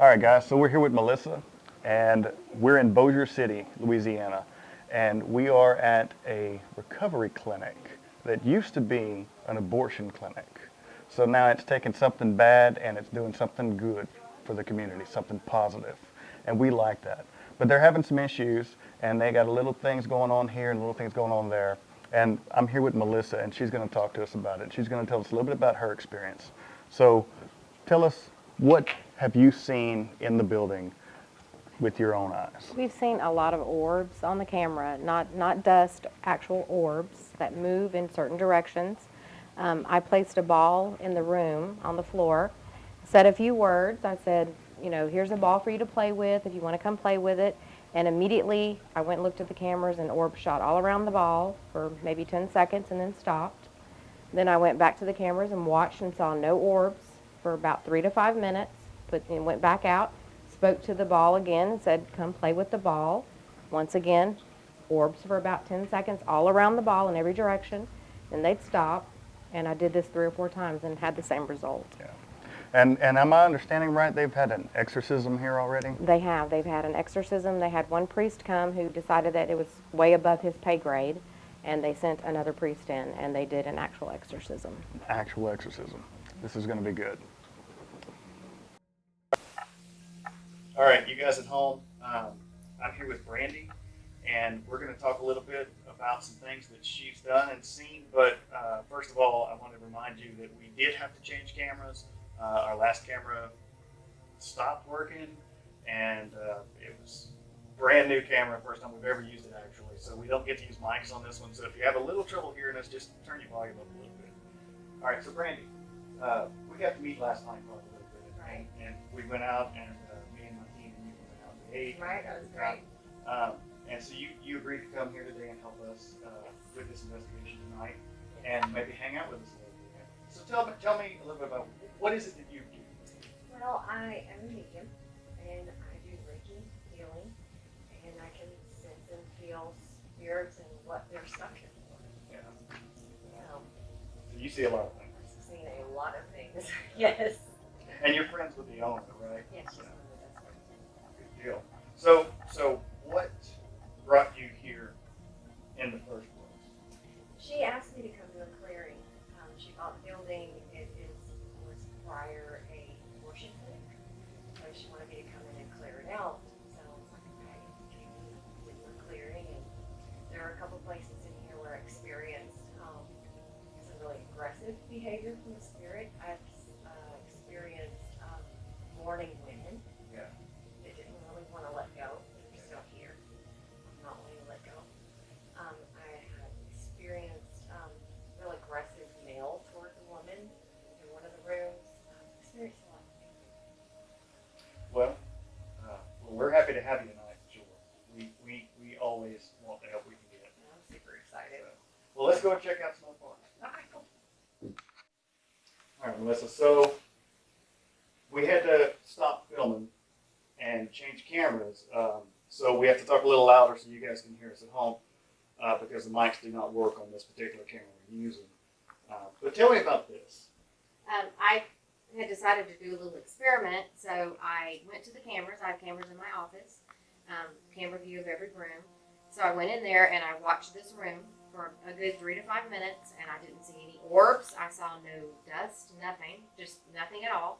All right, guys, so we're here with Melissa, and we're in Bossier City, Louisiana, and we are at a recovery clinic that used to be an abortion clinic. So now it's taking something bad and it's doing something good for the community, something positive, and we like that. But they're having some issues, and they got little things going on here and little things going on there. And I'm here with Melissa, and she's going to talk to us about it. She's going to tell us a little bit about her experience. So tell us, what have you seen in the building with your own eyes? We've seen a lot of orbs on the camera, not dust, actual orbs that move in certain directions. I placed a ball in the room on the floor, said a few words. I said, you know, here's a ball for you to play with if you want to come play with it. And immediately I went and looked at the cameras, and orbs shot all around the ball for maybe 10 seconds and then stopped. Then I went back to the cameras and watched and saw no orbs for about 3 to 5 minutes, and went back out, spoke to the ball again and said, come play with the ball. Once again, orbs for about 10 seconds all around the ball in every direction, and they'd stop. And I did this 3 or 4 times and had the same result. Yeah. And am I understanding right, they've had an exorcism here already? They have. They've had an exorcism. They had one priest come who decided that it was way above his pay grade, and they sent another priest in, and they did an actual exorcism. Actual exorcism. This is going to be good. All right, you guys at home, I'm here with Brandy, and we're going to talk a little bit about some things that she's done and seen. But first of all, I want to remind you that we did have to change cameras. Our last camera stopped working, and it was a brand new camera, first time we've ever used it actually. So we don't get to use mics on this one. So if you have a little trouble hearing us, just turn your volume up a little bit. All right, so Brandy, we got to meet last night for a little bit, Right. and we went out, and me and my team and you went out and ate. Right, that was great. And so you agreed to come here today and help us with this investigation tonight, and maybe hang out with us a little bit. So tell me a little bit about, what is it that you do? Well, I am a medium, and I do Reiki healing, and I can sense and feel spirits and what they're stuck in for. Yeah. So So you see a lot of things. I've seen a lot of things. Yes. And you're friends with the owner, right? Yes. Yeah. Good deal. So what brought you here in the first place? She asked me to come to a clearing. She bought the building. Was prior a abortion clinic, so she wanted me to come in and clear it out. So I was like, okay, can we do a clearing? And there are a couple places in here where I experienced some really aggressive behavior from the spirit. I've experienced mourning women. Yeah. That didn't really want to let go. They're still here, not wanting to let go. I have experienced real aggressive male towards a woman in one of the rooms. Experienced a lot of things. Well, we're happy to have you tonight, for sure. We always want the help we can get. And I'm super excited. Well, let's go and check out some of the parts. Okay, cool. All right, Melissa. So we had to stop filming and change cameras. So we have to talk a little louder so you guys can hear us at home, because the mics do not work on this particular camera we're using. But tell me about this. I had decided to do a little experiment, so I went to the cameras. I have cameras in my office, camera view of every room. So I went in there and I watched this room for a good 3 to 5 minutes, and I didn't see any orbs. I saw no dust, nothing, just nothing at all.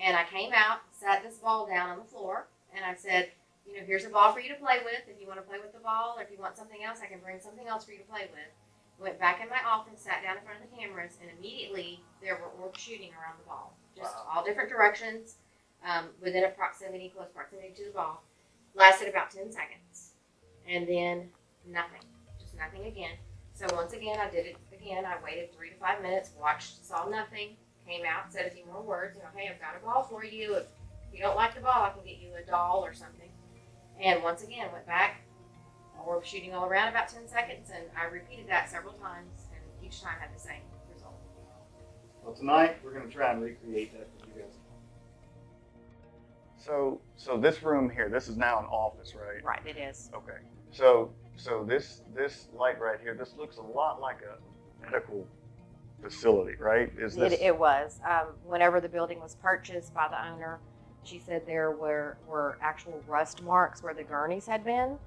And I came out, sat this ball down on the floor, and I said, you know, here's a ball for you to play with. If you want to play with the ball, or if you want something else, I can bring something else for you to play with. Went back in my office, sat down in front of the cameras, and immediately there were orbs shooting around the ball. Just all different directions, within a proximity, close proximity to the ball. Lasted about 10 seconds. And then nothing. Just nothing again. So once again, I did it again. I waited 3 to 5 minutes, watched, saw nothing, came out, said a few more words. You know, hey, I've got a ball for you. If you don't like the ball, I can get you a doll or something. And once again, went back. Orb shooting all around about 10 seconds, and I repeated that several times, and each time had the same result. Well, tonight we're going to try and recreate that for you guys. So this room here, this is now an office, right? Right, it is. Okay. So this light right here, this looks a lot like a medical facility, right? Is this? It was. Whenever the building was purchased by the owner, She said there were actual rust marks where the gurneys had been,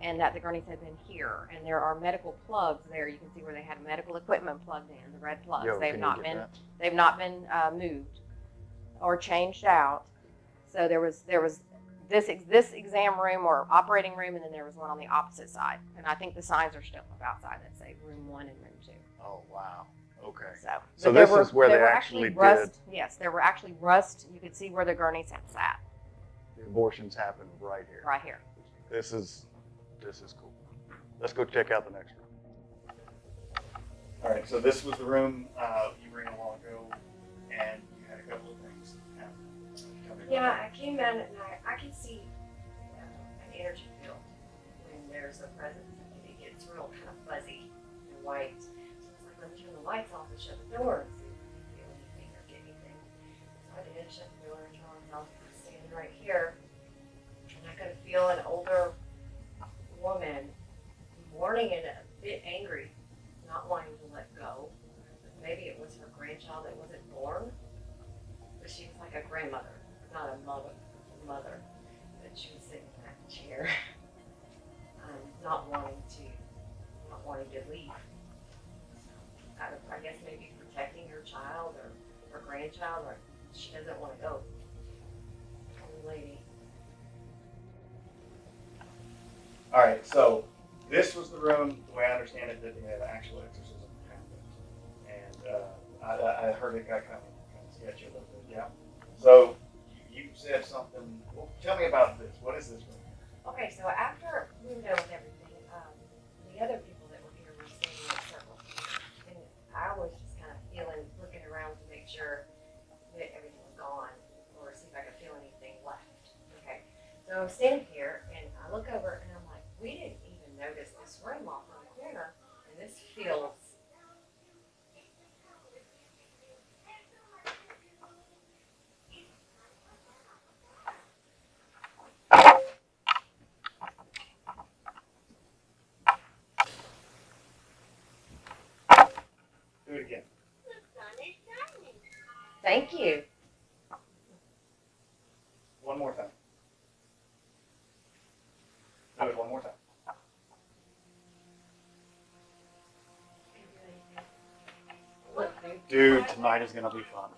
and that the gurneys had been here. And there are medical plugs there. You can see where they had medical equipment plugged in, the red plugs. Yo, they've can you not get been that? they've not been moved or changed out. So there was this exam room or operating room, and then there was one on the opposite side. And I think the signs are still up outside that say room 1 and room 2. Oh, wow. Okay. So So there this is where there they were actually did, rust. Yes, there were actually rust. You could see where the gurneys had sat the abortions happened right here. right here. This is cool. Let's go check out the next room. All right, so this was the room you were in a while ago, and you had a couple of things happen. Tell me about Yeah, that. I came in and I can see an energy field when there's a presence. It gets real kind of fuzzy and white. So it's like, let me turn the lights off and shut the door and see if I can feel anything or get anything. So I did, shut the door and turned myself standing right here. And I could feel an older woman mourning and a bit angry, not wanting to let go. Maybe it was her grandchild that wasn't born, but she was like a grandmother, not a mother. But she was sitting in that chair, not wanting to leave. So, I guess maybe protecting her child or her grandchild, or she doesn't want to go. Old lady. All right, so this was the room, the way I understand it, that the actual exorcism happened. And I heard it got kind of sketchy a little bit, yeah. So you said something, well, tell me about this. What is this room? Okay, so after we were done with everything, the other people that were here were standing in a circle. And I was just kind of looking around to make sure that everything was gone or see if I could feel anything left. Okay, so I'm standing here and I look over and I'm like, we didn't even notice this room off in the corner, and this feels. Do it again. Thank you. One more time. Do it one more time. Dude, tonight is gonna be fun.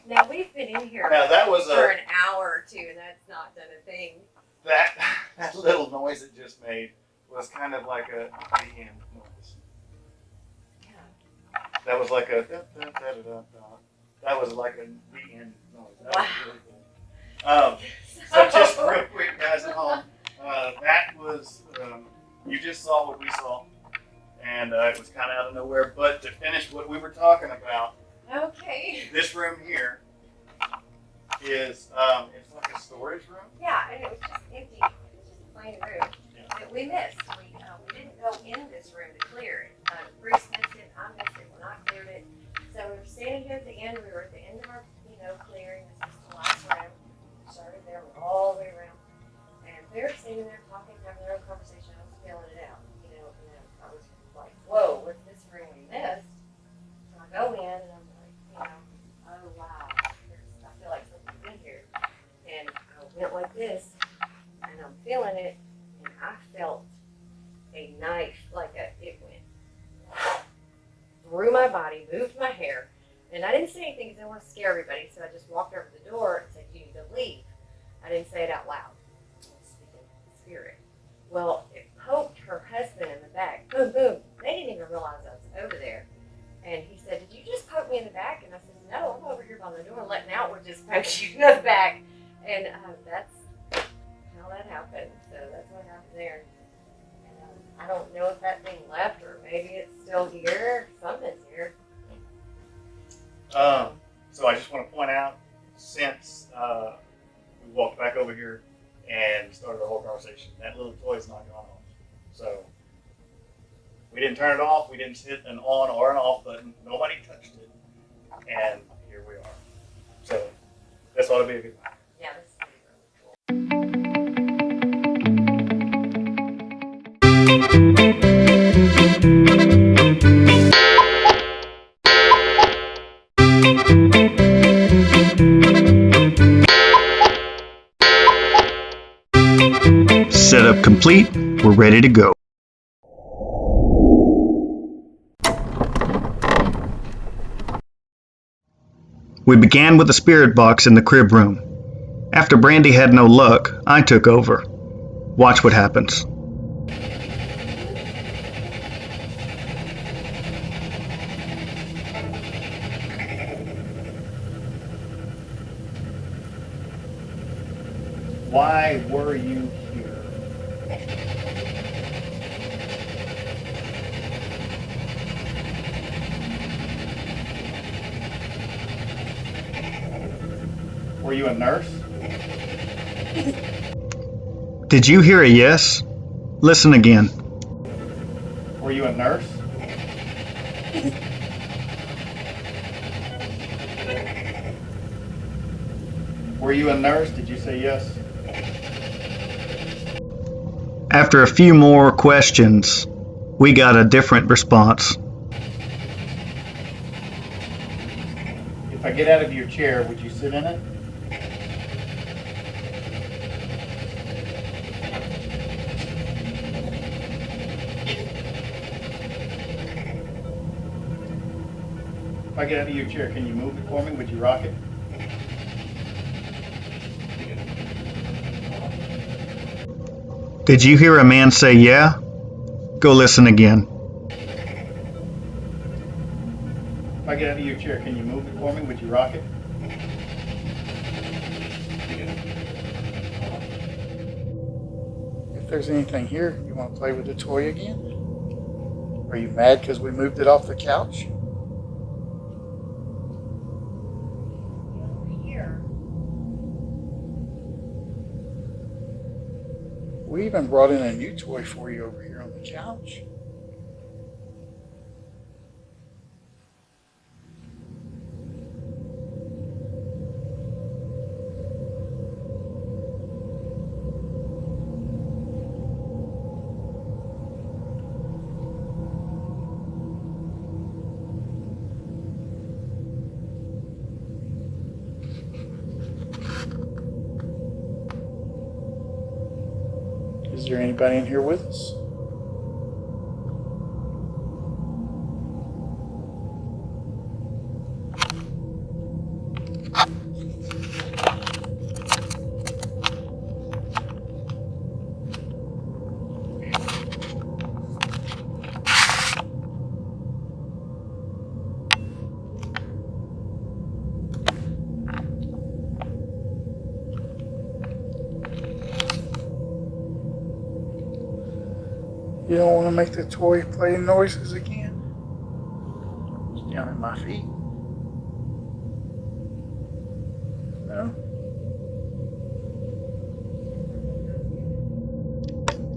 Now we've been in here Now that was for an hour or two, and that's not done a thing. that little noise it just made was kind of like a the end noise. Yeah. That was like a da, da, da, da, da, da. That was like a the end noise. That was really cool. So just real quick, guys at home, that was you just saw what we saw, and it was kind of out of nowhere. But to finish what we were talking about, Okay. this room here is it's like a storage room. Yeah, and it was just empty. It was just a plain room Yeah. that we missed. We didn't go in this room to clear it. Bruce missed it. I missed it when I cleared it. So we were standing here at the end. We were at the end of our, clearing. This was the last room. We started there, we're all the way around, and they're standing there talking, having their own conversation. I was feeling it out, and then I was like, "Whoa, what's this room we missed?" So I go in, and I'm like, "Oh wow, I feel like something's in here." And I went like this, and I'm feeling it, and I felt a knife, it went through my body, moved my hair, and I didn't say anything because I didn't want to scare everybody, so I just walked over to the door and said, "You need to leave." I didn't say it out loud. I was speaking in spirit. Well, it poked her husband in the back. Boom, boom. They didn't even realize I was over there. And he said, "Did you just poke me in the back?" And I said, "No, I'm over here by the door letting Outward just poke you in the back." And that's how that happened. So that's what happened there. And I don't know if that thing left or maybe it's still here. Something's here. So I just want to point out, since we walked back over here and started our whole conversation, that little toy's not gone off. So we didn't turn it off. We didn't hit an on or an off button. Nobody touched it. And here we are. This ought to be a good one. Yeah, this is really cool. Setup complete. We're ready to go. We began with the spirit box in the crib room. After Brandy had no luck, I took over. Watch what happens. Why were you here? Were you a nurse? Did you hear a yes? Listen again. Were you a nurse? Were you a nurse? Did you say yes? After a few more questions, we got a different response. If I get out of your chair, would you sit in it? If I get out of your chair, can you move it for me? Would you rock it? Did you hear a man say yeah? Go listen again. If I get out of your chair, can you move it for me? Would you rock it? If there's anything here, you want to play with the toy again? Are you mad because we moved it off the couch? Over here. We even brought in a new toy for you over here on the couch. Is there anybody in here with us? You don't want to make the toy play noises again? It's down at my feet. No?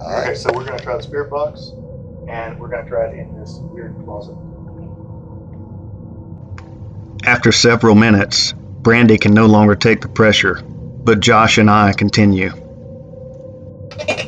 Okay, so we're going to try the spirit box, and we're going to try it in this weird closet. After several minutes, Brandy can no longer take the pressure, but Josh and I continue. Go ahead.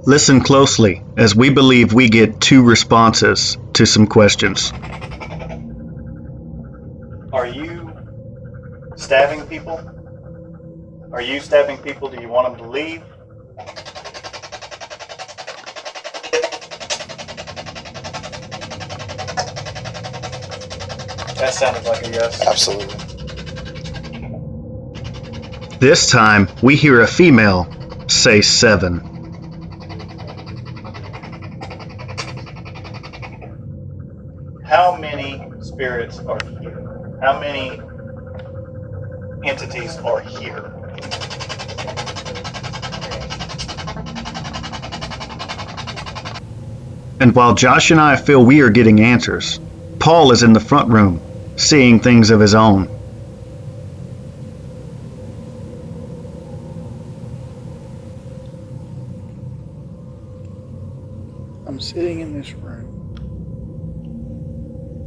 Listen closely, as we believe we get two responses to some questions. Are you stabbing people? Are you stabbing people? Do you want them to leave? That sounded like a yes. Absolutely. This time, we hear a female say 7. How many spirits are here? How many entities are here? And while Josh and I feel we are getting answers, Paul is in the front room, seeing things of his own. I'm sitting in this room.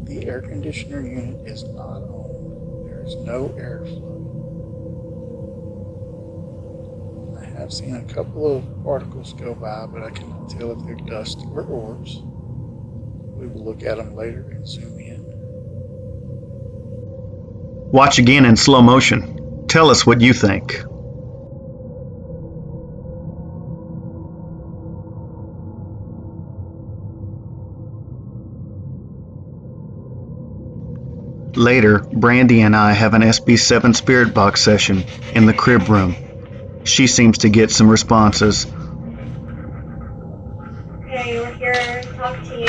The air conditioner unit is not on. There is no airflow. I have seen a couple of particles go by, but I cannot tell if they're dust or orbs. We will look at them later and zoom in. Watch again in slow motion. Tell us what you think. Later, Brandy and I have an SB7 Spirit Box session in the crib room. She seems to get some responses. Hey, we're here to talk to you.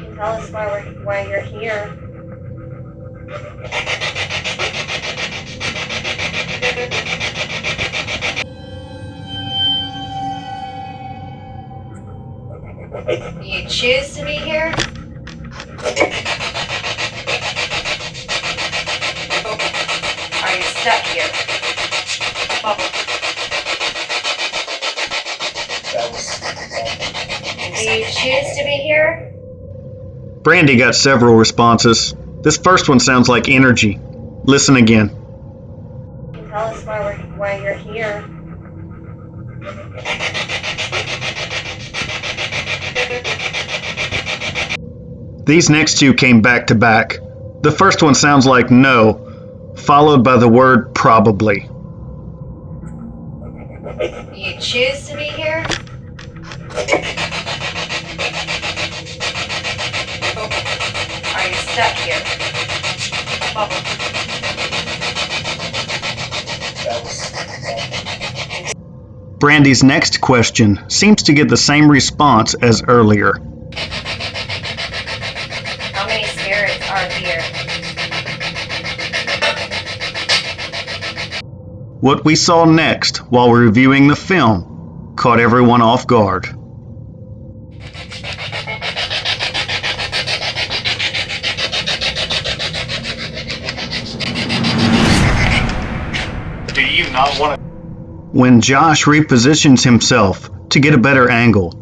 You can tell us why you're here. You choose to be here? Are you stuck here? Do you choose to be here? Brandy got several responses. This first one sounds like energy. Listen again. You can tell us why you're here. These next two came back to back. The first one sounds like no, followed by the word probably. You choose to be here? Are you stuck here? Brandy's next question seems to get the same response as earlier. How many spirits are here? What we saw next while reviewing the film caught everyone off guard. Do you not want to? When Josh repositions himself to get a better angle,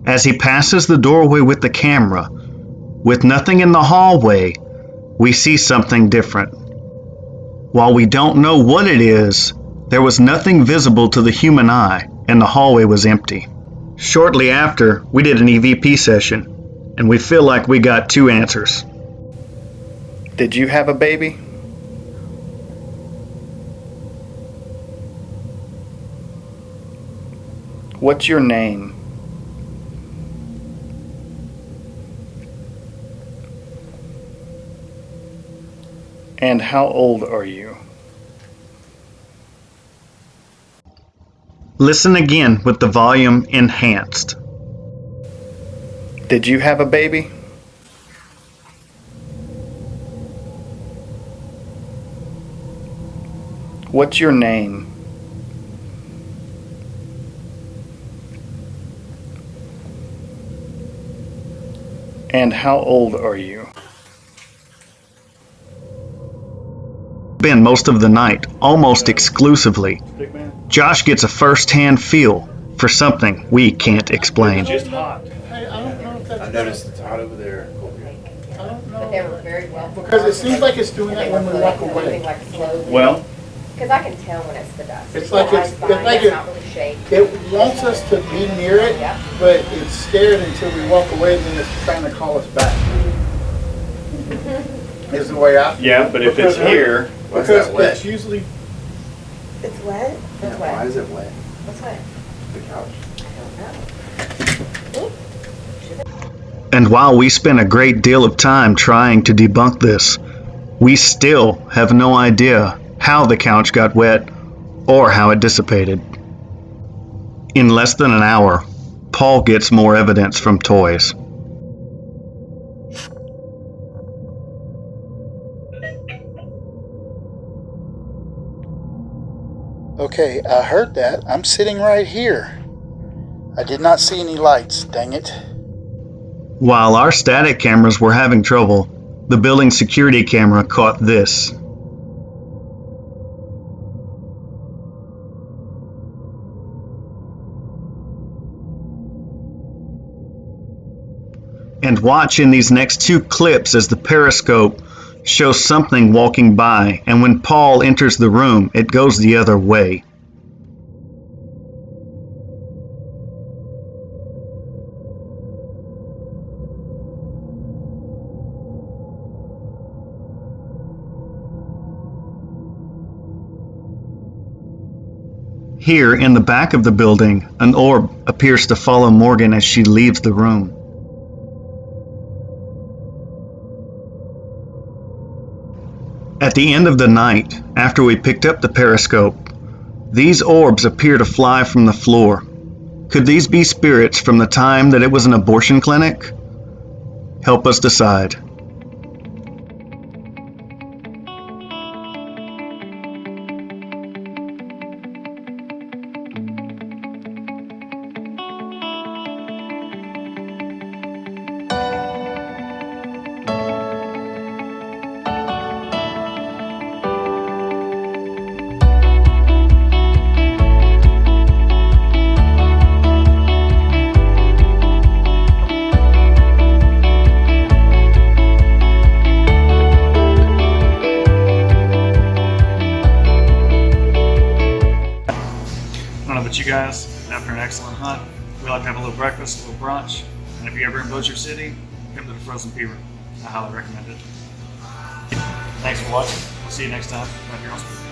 as he passes the doorway with the camera, with nothing in the hallway, we see something different. While we don't know what it is, there was nothing visible to the human eye, and the hallway was empty. Shortly after, we did an EVP session, and we feel like we got two answers. Did you have a baby? What's your name? And how old are you? Listen again with the volume enhanced. Did you have a baby? What's your name? And how old are you? Been most of the night, almost exclusively. Josh gets a first-hand feel for something we can't explain. Just hot. Hey, I don't know if that's. I noticed it's hot over there. I don't But they were know. very well. Because it seems like it's doing that when we walk away. Well, Because I can tell when it's the dust. It's like the it's- ice fine, like it's it- not really shaped. It wants us to be near it, Yeah. but it's scared until we walk away, and then it's trying to call us back. Is the way I. yeah, but if it's here, Why is Because that wet? it's usually. It's wet? Yeah, It's why wet. is it wet? What's wet? The couch. I don't know. and while we spent a great deal of time trying to debunk this, we still have no idea how the couch got wet or how it dissipated. In less than an hour, Paul gets more evidence from toys. Okay, I heard that. I'm sitting right here. I did not see any lights, dang it. While our static cameras were having trouble, the building security camera caught this. And watch in these next two clips as the periscope shows something walking by, and when Paul enters the room, it goes the other way. Here, in the back of the building, an orb appears to follow Morgan as she leaves the room. At the end of the night, after we picked up the periscope, these orbs appear to fly from the floor. Could these be spirits from the time that it was an abortion clinic? Help us decide. I don't know about you guys, after an excellent hunt, we like to have a little breakfast, a little brunch, and if you're ever in Bossier City, come to the Frozen Peeper. I highly recommend it. Thanks for watching. We'll see you next time right here on Spooky.